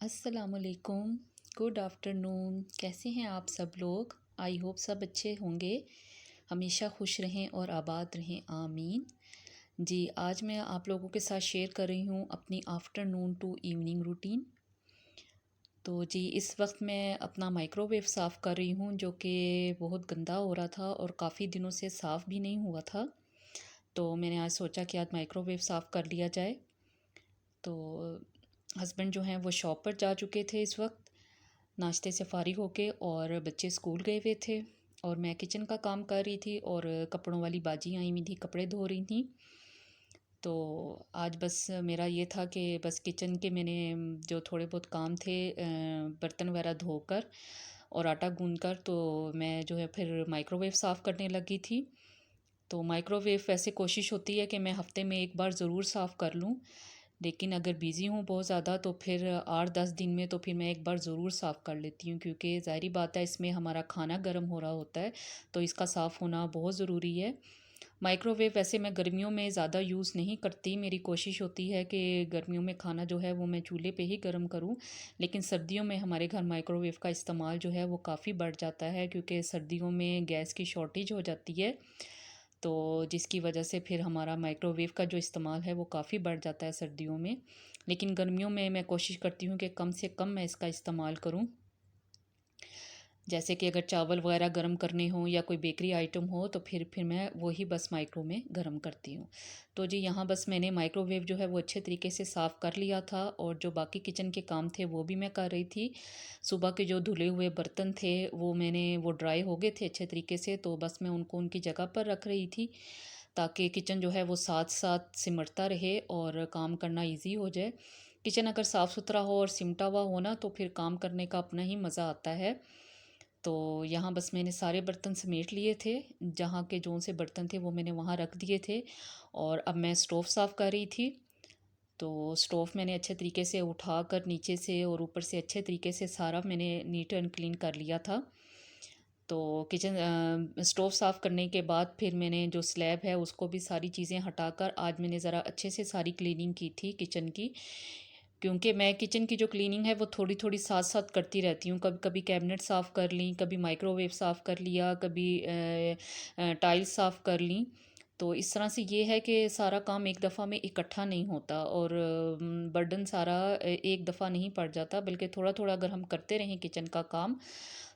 अस्सलामुअलैकुम। Good afternoon. कैसे हैं आप सब लोग? आई होप सब अच्छे होंगे। हमेशा खुश रहें और आबाद रहें, आमीन। जी, आज मैं आप लोगों के साथ शेयर कर रही हूँ अपनी आफ्टरनून टू इवनिंग रूटीन। तो जी, इस वक्त मैं अपना माइक्रोवेव साफ़ कर रही हूँ जो कि बहुत गंदा हो रहा था और काफ़ी दिनों से साफ़ भी नहीं हुआ था। तो मैंने आज सोचा कि आज माइक्रोवेव साफ़ कर लिया जाए। तो हस्बैंड जो हैं वो शॉप पर जा चुके थे इस वक्त, नाश्ते से फ़ारिग होके, और बच्चे स्कूल गए हुए थे और मैं किचन का काम कर रही थी और कपड़ों वाली बाजी आई हुई थी, कपड़े धो रही थी। तो आज बस मेरा ये था कि बस किचन के मैंने जो थोड़े बहुत काम थे, बर्तन वगैरह धोकर और आटा गूंद कर, तो मैं जो है फिर माइक्रोवेव साफ़ करने लगी थी। तो माइक्रोवेव वैसे कोशिश होती है कि मैं हफ़्ते में एक बार ज़रूर साफ़ कर लूँ, लेकिन अगर बिज़ी हूँ बहुत ज़्यादा तो फिर 8-10 दिन में तो फिर मैं एक बार ज़रूर साफ़ कर लेती हूँ, क्योंकि ज़ाहिर बात है इसमें हमारा खाना गर्म हो रहा होता है, तो इसका साफ़ होना बहुत ज़रूरी है। माइक्रोवेव वैसे मैं गर्मियों में ज़्यादा यूज़ नहीं करती, मेरी कोशिश होती है कि गर्मियों में खाना जो है वो मैं चूल्हे पे ही गर्म करूँ, लेकिन सर्दियों में हमारे घर माइक्रोवेव का इस्तेमाल जो है वो काफ़ी बढ़ जाता है, क्योंकि सर्दियों में गैस की शॉर्टेज हो जाती है। तो जिसकी वजह से फिर हमारा माइक्रोवेव का जो इस्तेमाल है वो काफ़ी बढ़ जाता है सर्दियों में। लेकिन गर्मियों में मैं कोशिश करती हूँ कि कम से कम मैं इसका इस्तेमाल करूँ। जैसे कि अगर चावल वगैरह गर्म करने हों या कोई बेकरी आइटम हो तो फिर मैं वही बस माइक्रो में गर्म करती हूँ। तो जी, यहाँ बस मैंने माइक्रोवेव जो है वो अच्छे तरीके से साफ़ कर लिया था और जो बाकी किचन के काम थे वो भी मैं कर रही थी। सुबह के जो धुले हुए बर्तन थे वो ड्राई हो गए थे अच्छे तरीके से, तो बस मैं उनको उनकी जगह पर रख रही थी, ताकि किचन जो है वो साथ साथ सिमटता रहे और काम करना ईजी हो जाए। किचन अगर साफ़ सुथरा हो और सिमटा हुआ हो ना, तो फिर काम करने का अपना ही मज़ा आता है। तो यहाँ बस मैंने सारे बर्तन समेट लिए थे, जहाँ के जौन से बर्तन थे वो मैंने वहाँ रख दिए थे, और अब मैं स्टोव साफ़ कर रही थी। तो स्टोव मैंने अच्छे तरीके से उठाकर नीचे से और ऊपर से अच्छे तरीके से सारा मैंने नीट एंड क्लीन कर लिया था। तो स्टोव साफ़ करने के बाद फिर मैंने जो स्लैब है उसको भी सारी चीज़ें हटाकर आज मैंने ज़रा अच्छे से सारी क्लीनिंग की थी किचन की, क्योंकि मैं किचन की जो क्लीनिंग है वो थोड़ी थोड़ी साथ साथ करती रहती हूँ। कभी कभी कैबिनेट साफ़ कर ली, कभी माइक्रोवेव साफ़ कर लिया, कभी टाइल्स साफ़ कर ली। तो इस तरह से ये है कि सारा काम एक दफ़ा में इकट्ठा नहीं होता और बर्डन सारा एक दफ़ा नहीं पड़ जाता, बल्कि थोड़ा थोड़ा अगर हम करते रहें किचन का काम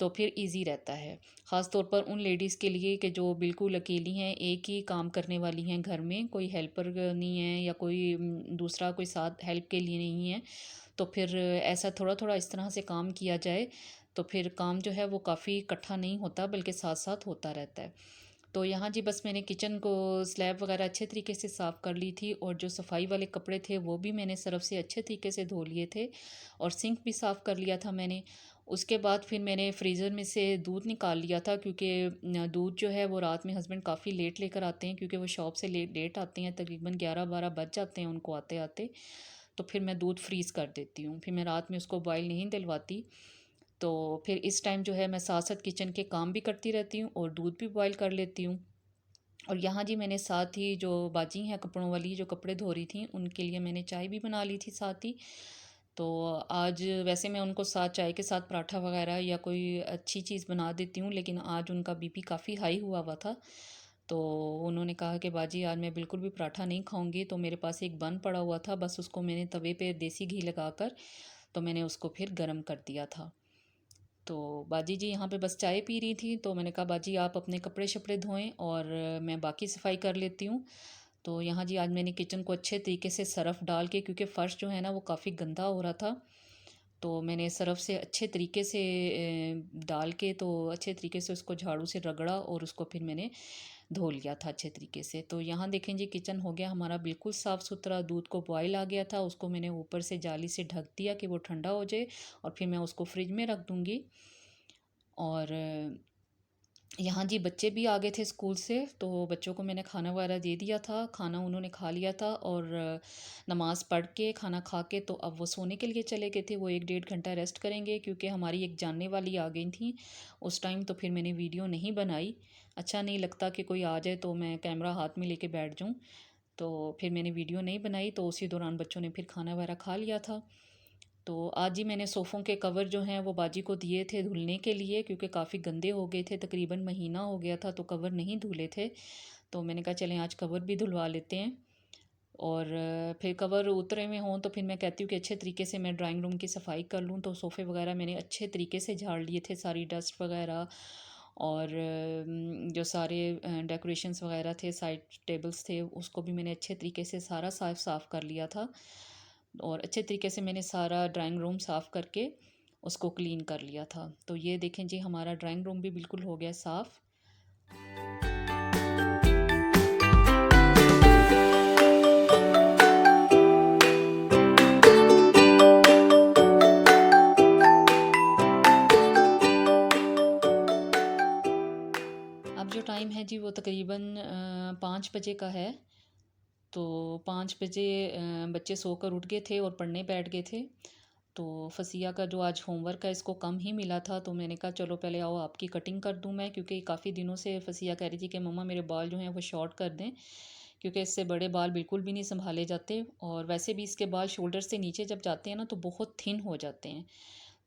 तो फिर इजी रहता है। ख़ास तौर पर उन लेडीज़ के लिए कि जो बिल्कुल अकेली हैं, एक ही काम करने वाली हैं, घर में कोई हेल्पर नहीं है या कोई दूसरा कोई साथ हेल्प के लिए नहीं है। तो फिर ऐसा थोड़ा थोड़ा इस तरह से काम किया जाए तो फिर काम जो है वो काफ़ी इकट्ठा नहीं होता, बल्कि साथ साथ होता रहता है। तो यहाँ जी बस मैंने किचन को स्लैब वगैरह अच्छे तरीके से साफ़ कर ली थी, और जो सफाई वाले कपड़े थे वो भी मैंने सर्फ़ से अच्छे तरीके से धो लिए थे, और सिंक भी साफ़ कर लिया था मैंने। उसके बाद फिर मैंने फ्रीज़र में से दूध निकाल लिया था, क्योंकि दूध जो है वो रात में हस्बैंड काफ़ी लेट लेकर आते हैं, क्योंकि वो शॉप से लेट लेट आते हैं, तकरीबन 11-12 बज जाते हैं उनको आते आते। तो फिर मैं दूध फ्रीज़ कर देती हूँ, फिर मैं रात में उसको बॉयल नहीं दिलवाती। तो फिर इस टाइम जो है मैं साथ साथ किचन के काम भी करती रहती हूँ और दूध भी बॉयल कर लेती हूँ। और यहाँ जी मैंने साथ ही जो बाजी हैं कपड़ों वाली, जो कपड़े धो रही थी, उनके लिए मैंने चाय भी बना ली थी साथ ही। तो आज वैसे मैं उनको साथ चाय के साथ पराठा वगैरह या कोई अच्छी चीज़ बना देती हूँ, लेकिन आज उनका बीपी काफ़ी हाई हुआ हुआ था। तो उन्होंने कहा कि बाजी आज मैं बिल्कुल भी पराठा नहीं खाऊंगी, तो मेरे पास एक बन पड़ा हुआ था, बस उसको मैंने तवे पे देसी घी लगाकर तो मैंने उसको फिर गर्म कर दिया था। तो बाजी जी यहाँ पे बस चाय पी रही थी, तो मैंने कहा बाजी आप अपने कपड़े शपड़े धोएं और मैं बाकी सफाई कर लेती हूँ। तो यहाँ जी आज मैंने किचन को अच्छे तरीके से सरफ़ डाल के, क्योंकि फ़र्श जो है ना वो काफ़ी गंदा हो रहा था, तो मैंने सरफ़ से अच्छे तरीके से डाल के तो अच्छे तरीके से उसको झाड़ू से रगड़ा और उसको फिर मैंने धो लिया था अच्छे तरीके से। तो यहाँ देखें जी, किचन हो गया हमारा बिल्कुल साफ़ सुथरा। दूध को बॉयल आ गया था, उसको मैंने ऊपर से जाली से ढक दिया कि वो ठंडा हो जाए, और फिर मैं उसको फ्रिज में रख दूँगी। और यहाँ जी बच्चे भी आ गए थे स्कूल से, तो बच्चों को मैंने खाना वगैरह दे दिया था, खाना उन्होंने खा लिया था, और नमाज़ पढ़ के खाना खा के तो अब वो सोने के लिए चले गए थे। वो 1-1.5 घंटा रेस्ट करेंगे, क्योंकि हमारी एक जानने वाली आ गई थी उस टाइम, तो फिर मैंने वीडियो नहीं बनाई। अच्छा नहीं लगता कि कोई आ जाए तो मैं कैमरा हाथ में लेके बैठ जाऊँ, तो फिर मैंने वीडियो नहीं बनाई। तो उसी दौरान बच्चों ने फिर खाना वगैरह खा लिया था। तो आज ही मैंने सोफ़ों के कवर जो हैं वो बाजी को दिए थे धुलने के लिए, क्योंकि काफ़ी गंदे हो गए थे, तकरीबन महीना हो गया था तो कवर नहीं धुले थे। तो मैंने कहा चलें आज कवर भी धुलवा लेते हैं। और फिर कवर उतरे हुए हों तो फिर मैं कहती हूँ कि अच्छे तरीके से मैं ड्राइंग रूम की सफाई कर लूँ। तो सोफ़े वगैरह मैंने अच्छे तरीके से झाड़ लिए थे, सारी डस्ट वगैरह और जो सारे डेकोरेशंस वगैरह थे, साइड टेबल्स थे, उसको भी मैंने अच्छे तरीके से सारा साफ़ कर लिया था। और अच्छे तरीके से मैंने सारा ड्राइंग रूम साफ़ करके उसको क्लीन कर लिया था। तो ये देखें जी, हमारा ड्राइंग रूम भी बिल्कुल हो गया साफ़। अब जो टाइम है जी वो तकरीबन 5 बजे का है। तो 5 बजे बच्चे सोकर उठ गए थे और पढ़ने बैठ गए थे। तो फसिया का जो आज होमवर्क है इसको कम ही मिला था, तो मैंने कहा चलो पहले आओ आपकी कटिंग कर दूं मैं, क्योंकि काफ़ी दिनों से फसिया कह रही थी कि मम्मा मेरे बाल जो हैं वो शॉर्ट कर दें, क्योंकि इससे बड़े बाल बिल्कुल भी नहीं संभाले जाते और वैसे भी इसके बाल शोल्डर से नीचे जब जाते हैं ना तो बहुत थिन हो जाते हैं।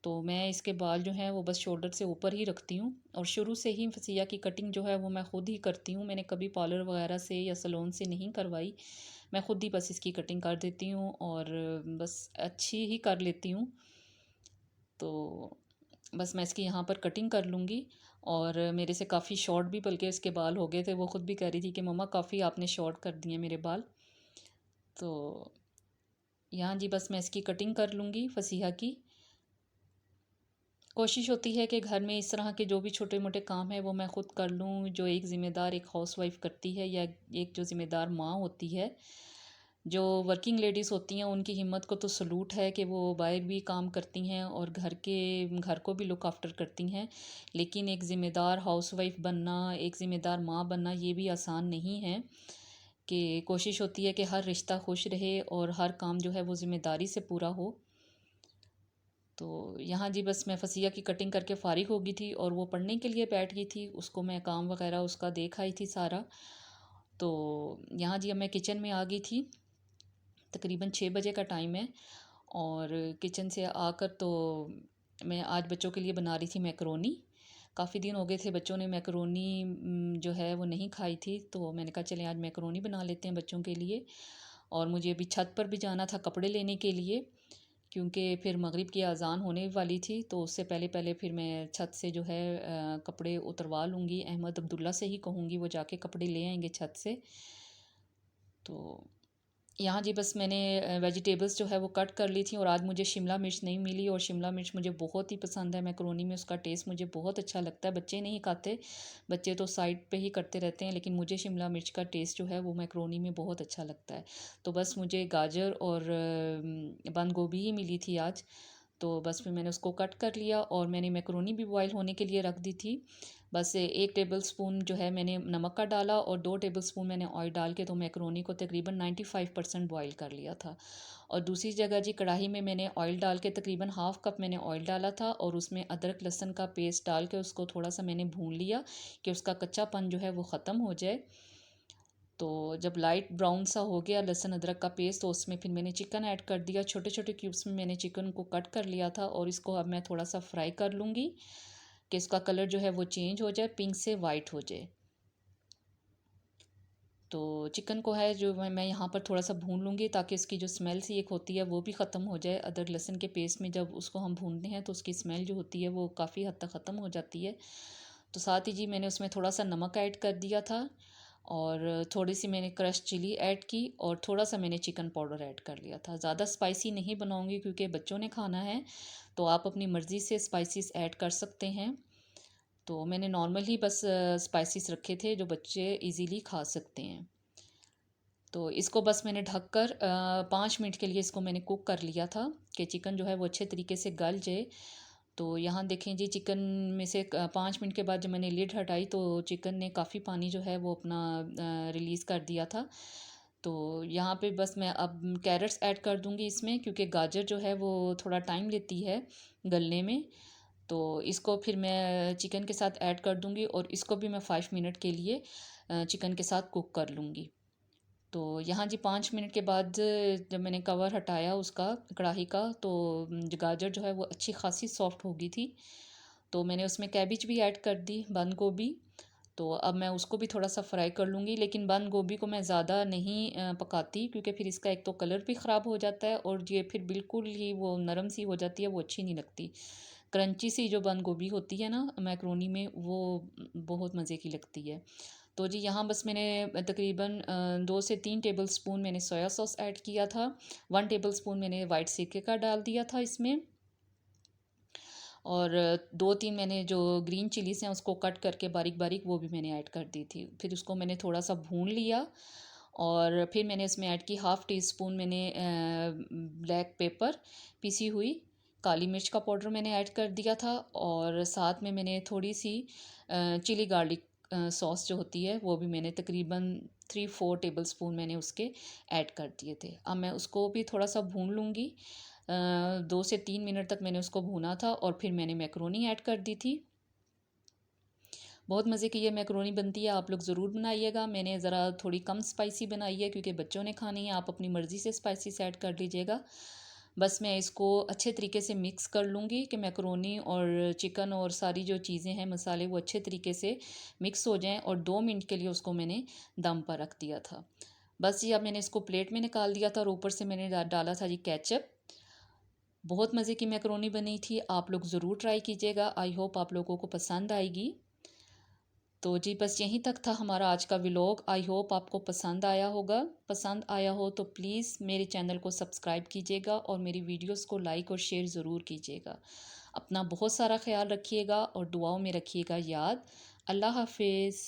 तो मैं इसके बाल जो हैं वो बस शोल्डर से ऊपर ही रखती हूँ और शुरू से ही फसिया की कटिंग जो है वो मैं ख़ुद ही करती हूँ। मैंने कभी पार्लर वगैरह से या सैलून से नहीं करवाई, मैं ख़ुद ही बस इसकी कटिंग कर देती हूँ और बस अच्छी ही कर लेती हूँ। तो बस मैं इसकी यहाँ पर कटिंग कर लूँगी। और मेरे से काफ़ी शॉर्ट भी बल्कि इसके बाल हो गए थे, वो ख़ुद भी कह रही थी कि मम्मा काफ़ी आपने शॉर्ट कर दिए मेरे बाल। तो यहाँ जी बस मैं इसकी कटिंग कर लूँगी फसीहा की। कोशिश होती है कि घर में इस तरह के जो भी छोटे मोटे काम है वो मैं ख़ुद कर लूँ, जो एक ज़िम्मेदार एक हाउसवाइफ़ करती है या एक जो ज़िम्मेदार माँ होती है। जो वर्किंग लेडीज़ होती हैं उनकी हिम्मत को तो सलूट है कि वो बाहर भी काम करती हैं और घर को भी लुक आफ्टर करती हैं। लेकिन एक ज़िम्मेदार हाउसवाइफ़ बनना, एक ज़िम्मेदार माँ बनना ये भी आसान नहीं है। कि कोशिश होती है कि हर रिश्ता खुश रहे और हर काम जो है वो ज़िम्मेदारी से पूरा हो। तो यहाँ जी बस मैं फसिया की कटिंग करके फ़ारिग हो गई थी और वो पढ़ने के लिए बैठ गई थी, उसको मैं काम वगैरह उसका देख आई थी सारा। तो यहाँ जी अब मैं किचन में आ गई थी, तकरीबन 6 बजे का टाइम है। और किचन से आकर तो मैं आज बच्चों के लिए बना रही थी मैकरोनी। काफ़ी दिन हो गए थे बच्चों ने मैकरोनी जो है वो नहीं खाई थी, तो मैंने कहा चलें आज मैकरोनी बना लेते हैं बच्चों के लिए। और मुझे अभी छत पर भी जाना था कपड़े लेने के लिए, क्योंकि फिर मगरिब की अज़ान होने वाली थी, तो उससे पहले पहले फिर मैं छत से जो है कपड़े उतरवा लूँगी। अहमद अब्दुल्ला से ही कहूँगी वो जाके कपड़े ले आएंगे छत से। तो यहाँ जी बस मैंने वेजिटेबल्स जो है वो कट कर ली थी और आज मुझे शिमला मिर्च नहीं मिली और शिमला मिर्च मुझे बहुत ही पसंद है मैकरोनी में, उसका टेस्ट मुझे बहुत अच्छा लगता है। बच्चे नहीं खाते, बच्चे तो साइड पे ही करते रहते हैं, लेकिन मुझे शिमला मिर्च का टेस्ट जो है वो मैकरोनी में बहुत अच्छा लगता है। तो बस मुझे गाजर और बंद गोभी ही मिली थी आज। तो बस फिर मैंने उसको कट कर लिया और मैंने मैकरोनी भी बॉईल होने के लिए रख दी थी। बस 1 टेबलस्पून जो है मैंने नमक का डाला और 2 टेबलस्पून मैंने ऑयल डाल के तो मैकरोनी को तकरीबन 95% बॉईल कर लिया था। और दूसरी जगह जी कढ़ाई में मैंने ऑयल डाल के तकरीबन हाफ़ कप मैंने ऑयल डाला था और उसमें अदरक लहसुन का पेस्ट डाल के उसको थोड़ा सा मैंने भून लिया कि उसका कच्चापन जो है वो ख़त्म हो जाए। तो जब लाइट ब्राउन सा हो गया लहसुन अदरक का पेस्ट, तो उसमें फिर मैंने चिकन ऐड कर दिया। छोटे छोटे क्यूब्स में मैंने चिकन को कट कर लिया था और इसको अब मैं थोड़ा सा फ्राई कर लूँगी कि इसका कलर जो है वो चेंज हो जाए, पिंक से वाइट हो जाए। तो चिकन को है जो मैं यहाँ पर थोड़ा सा भून लूँगी ताकि उसकी जो स्मेल सी एक होती है वो भी ख़त्म हो जाए। अदरक लहसुन के पेस्ट में जब उसको हम भूनते हैं तो उसकी स्मेल जो होती है वो काफ़ी हद तक ख़त्म हो जाती है। तो साथ ही जी मैंने उसमें थोड़ा सा नमक ऐड कर दिया था और थोड़ी सी मैंने क्रश चिली ऐड की और थोड़ा सा मैंने चिकन पाउडर ऐड कर लिया था। ज़्यादा स्पाइसी नहीं बनाऊँगी क्योंकि बच्चों ने खाना है, तो आप अपनी मर्ज़ी से स्पाइसेस ऐड कर सकते हैं। तो मैंने नॉर्मल ही बस स्पाइसेस रखे थे जो बच्चे इजीली खा सकते हैं। तो इसको बस मैंने ढककर 5 मिनट के लिए इसको मैंने कुक कर लिया था कि चिकन जो है वो अच्छे तरीके से गल जाए। तो यहाँ देखें जी चिकन में से 5 मिनट के बाद जब मैंने लिड हटाई तो चिकन ने काफ़ी पानी जो है वो अपना रिलीज़ कर दिया था। तो यहाँ पे बस मैं अब कैरेट्स ऐड कर दूँगी इसमें, क्योंकि गाजर जो है वो थोड़ा टाइम लेती है गलने में। तो इसको फिर मैं चिकन के साथ ऐड कर दूँगी और इसको भी मैं 5 मिनट के लिए चिकन के साथ कुक कर लूँगी। तो यहाँ जी 5 मिनट के बाद जब मैंने कवर हटाया उसका कढ़ाई का, तो जो गाजर जो है वो अच्छी खासी सॉफ्ट हो गई थी। तो मैंने उसमें कैबिज भी ऐड कर दी, बंद गोभी। तो अब मैं उसको भी थोड़ा सा फ्राई कर लूँगी, लेकिन बंद गोभी को मैं ज़्यादा नहीं पकाती, क्योंकि फिर इसका एक तो कलर भी ख़राब हो जाता है और ये फिर बिल्कुल ही वो नरम सी हो जाती है, वो अच्छी नहीं लगती। क्रंची सी जो बंद गोभी होती है ना मैक्रोनी में, वो बहुत मज़े की लगती है। तो जी यहाँ बस मैंने तकरीबन 2 से 3 टेबल स्पून मैंने सोया सॉस ऐड किया था। 1 टेबल स्पून मैंने वाइट सिरके का डाल दिया था इसमें। और 2-3 मैंने जो ग्रीन चिलीज़ हैं उसको कट करके बारीक बारीक वो भी मैंने ऐड कर दी थी। फिर उसको मैंने थोड़ा सा भून लिया और फिर मैंने इसमें ऐड की 1/2 टी स्पून मैंने ब्लैक पेपर, पिसी हुई काली मिर्च का पाउडर मैंने ऐड कर दिया था। और साथ में मैंने थोड़ी सी चिली गार्लिक सॉस जो होती है वो भी मैंने तकरीबन 3-4 टेबल स्पून मैंने उसके ऐड कर दिए थे। अब मैं उसको भी थोड़ा सा भून लूँगी। 2 से 3 मिनट तक मैंने उसको भूना था और फिर मैंने मैक्रोनी ऐड कर दी थी। बहुत मज़े की ये मैक्रोनी बनती है, आप लोग ज़रूर बनाइएगा। मैंने ज़रा थोड़ी कम स्पाइसी बनाई है क्योंकि बच्चों ने खानी है, आप अपनी मर्ज़ी से स्पाइसी ऐड कर लीजिएगा। बस मैं इसको अच्छे तरीके से मिक्स कर लूँगी कि मैक्रोनी और चिकन और सारी जो चीज़ें हैं मसाले वो अच्छे तरीके से मिक्स हो जाएँ, और 2 मिनट के लिए उसको मैंने दम पर रख दिया था। बस जी अब मैंने इसको प्लेट में निकाल दिया था और ऊपर से मैंने डाला था जी केचप। बहुत मज़े की मैक्रोनी बनी थी, आप लोग ज़रूर ट्राई कीजिएगा। आई होप आप लोगों को पसंद आएगी। तो जी बस यहीं तक था हमारा आज का व्लॉग। आई होप आपको पसंद आया होगा। पसंद आया हो तो प्लीज़ मेरे चैनल को सब्सक्राइब कीजिएगा और मेरी वीडियोस को लाइक और शेयर ज़रूर कीजिएगा। अपना बहुत सारा ख्याल रखिएगा और दुआओं में रखिएगा याद। अल्लाह हाफिज़।